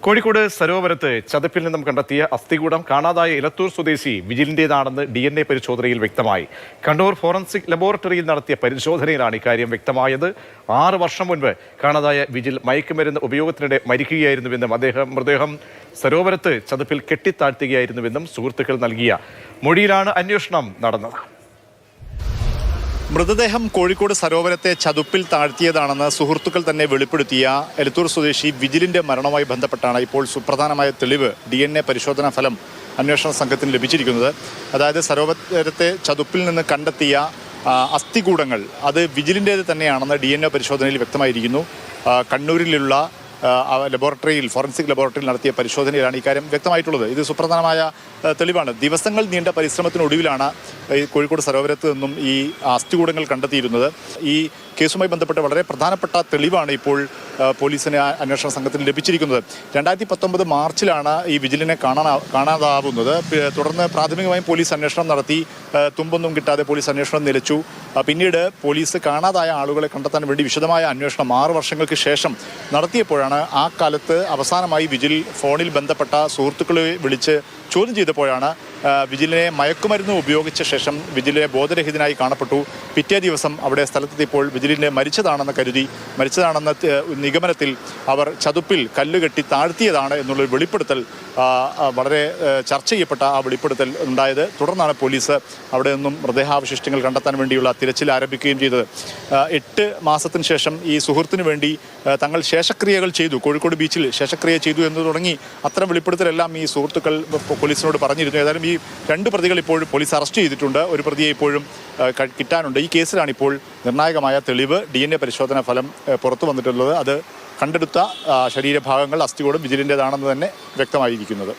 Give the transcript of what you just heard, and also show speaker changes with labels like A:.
A: കോഴിക്കോട് സരോവരത്ത് ചതുപ്പിൽ നിന്നും കണ്ടെത്തിയ അസ്ഥികൂടം കാണാതായ ഇലത്തൂർ സ്വദേശി വിജിലിന്റേതാണെന്ന് DNA പരിശോധനയിൽ വ്യക്തമായി. കണ്ണൂർ ഫോറൻസിക് ലബോറട്ടറിയിൽ നടത്തിയ പരിശോധനയിലാണ് ഇക്കാര്യം വ്യക്തമായത്. 6 വർഷം മുൻപ് കാണാതായ വിജിൽ മയക്കുമരുന്ന് ഉപയോഗത്തിനിടെ മരിക്കുകയായിരുന്നുവെന്നും മൃതദേഹം സരോവരത്ത് ചതുപ്പിൽ കെട്ടിത്താഴ്ത്തുകയായിരുന്നുവെന്നും സുഹൃത്തുക്കൾ നൽകിയ മൊഴിയിലാണ് അന്വേഷണം നടന്നത്.
B: മൃതദേഹം കോഴിക്കോട് സരോവരത്തെ ചതുപ്പിൽ താഴ്ത്തിയതാണെന്ന് സുഹൃത്തുക്കൾ തന്നെ വെളിപ്പെടുത്തിയ എലത്തൂർ സ്വദേശി വിജിലിന്റെ മരണവുമായി ബന്ധപ്പെട്ടാണ് ഇപ്പോൾ സുപ്രധാനമായ തെളിവ് DNA പരിശോധനാ ഫലം അന്വേഷണ സംഘത്തിന് ലഭിച്ചിരിക്കുന്നത്. അതായത് സരോവരത്തെ ചതുപ്പിൽ നിന്ന് കണ്ടെത്തിയ അസ്ഥികൂടങ്ങൾ അത് വിജിലിൻ്റേത് തന്നെയാണെന്ന് DNA പരിശോധനയിൽ വ്യക്തമായിരിക്കുന്നു. കണ്ണൂരിലുള്ള ലബോറട്ടറിയിൽ ഫോറൻസിക് ലബോറട്ടറിയിൽ നടത്തിയ പരിശോധനയിലാണ് ഇക്കാര്യം വ്യക്തമായിട്ടുള്ളത്. ഇത് സുപ്രധാനമായ തെളിവാണ്. ദിവസങ്ങൾ നീണ്ട പരിശ്രമത്തിനൊടുവിലാണ് കോഴിക്കോട് സരോവരത്ത് നിന്നും ഈ അസ്ഥികൂടങ്ങൾ കണ്ടെത്തിയിരുന്നത്. ഈ കേസുമായി ബന്ധപ്പെട്ട് വളരെ പ്രധാനപ്പെട്ട തെളിവാണ് ഇപ്പോൾ പോലീസിന് അന്വേഷണ സംഘത്തിന് ലഭിച്ചിരിക്കുന്നത്. 2019 മാർച്ചിലാണ് ഈ വിജിലിനെ കാണാതാവുന്നത്. തുടർന്ന് പ്രാഥമികമായും പോലീസ് അന്വേഷണം നടത്തി. തുമ്പൊന്നും കിട്ടാതെ പോലീസ് അന്വേഷണം നിലച്ചു. പിന്നീട് പോലീസ് കാണാതായ ആളുകളെ കണ്ടെത്താൻ വേണ്ടി വിശദമായ അന്വേഷണം 6 വർഷങ്ങൾക്ക് ശേഷം നടത്തിയപ്പോഴാണ് ആ കാലത്ത് അവസാനമായി വിജിൽ ഫോണിൽ ബന്ധപ്പെട്ട സുഹൃത്തുക്കളെ വിളിച്ച് ചോദ്യം ചെയ്തപ്പോഴാണ് വിജിലിനെ മയക്കുമരുന്ന് ഉപയോഗിച്ച ശേഷം വിജിലിനെ ബോധരഹിതനായി കാണപ്പെട്ടു. പിറ്റേ ദിവസം അവിടെ സ്ഥലത്തെത്തിയപ്പോൾ വിജിലിനെ മരിച്ചതാണെന്ന നിഗമനത്തിൽ അവർ ചതുപ്പിൽ കല്ലുകെട്ടി താഴ്ത്തിയതാണ് എന്നുള്ളൊരു വെളിപ്പെടുത്തൽ വളരെ ചർച്ച ചെയ്യപ്പെട്ട ആ വെളിപ്പെടുത്തൽ ഉണ്ടായത്. തുടർന്നാണ് പോലീസ് അവിടെ നിന്നും മൃതദേഹാവശിഷ്ടങ്ങൾ കണ്ടെത്താൻ വേണ്ടിയുള്ള തിരച്ചിൽ ആരംഭിക്കുകയും ചെയ്തത്. 8 മാസത്തിന് ശേഷം ഈ സുഹൃത്തിന് വേണ്ടി തങ്ങൾ ശേഷക്രിയകൾ ചെയ്തു, കോഴിക്കോട് ബീച്ചിൽ ശേഷക്രിയ ചെയ്തു എന്ന് തുടങ്ങി അത്തരം വെളിപ്പെടുത്തലെല്ലാം ഈ സുഹൃത്തുക്കൾ പോലീസിനോട് പറഞ്ഞിരുന്നു. ഏതായാലും ഈ 2 പ്രതികൾ ഇപ്പോഴും പോലീസ് അറസ്റ്റ് ചെയ്തിട്ടുണ്ട്. ഒരു പ്രതിയെ ഇപ്പോഴും കിട്ടാനുണ്ട്. ഈ കേസിലാണ് ഇപ്പോൾ നിർണായകമായ തെളിവ് DNA പരിശോധനാ ഫലം പുറത്തു വന്നിട്ടുള്ളത്. അത് കണ്ടെടുത്ത ശരീരഭാഗങ്ങൾ അസ്ഥികൂടം വിജിലിൻ്റേതാണെന്ന് തന്നെ വ്യക്തമായിരിക്കുന്നത്.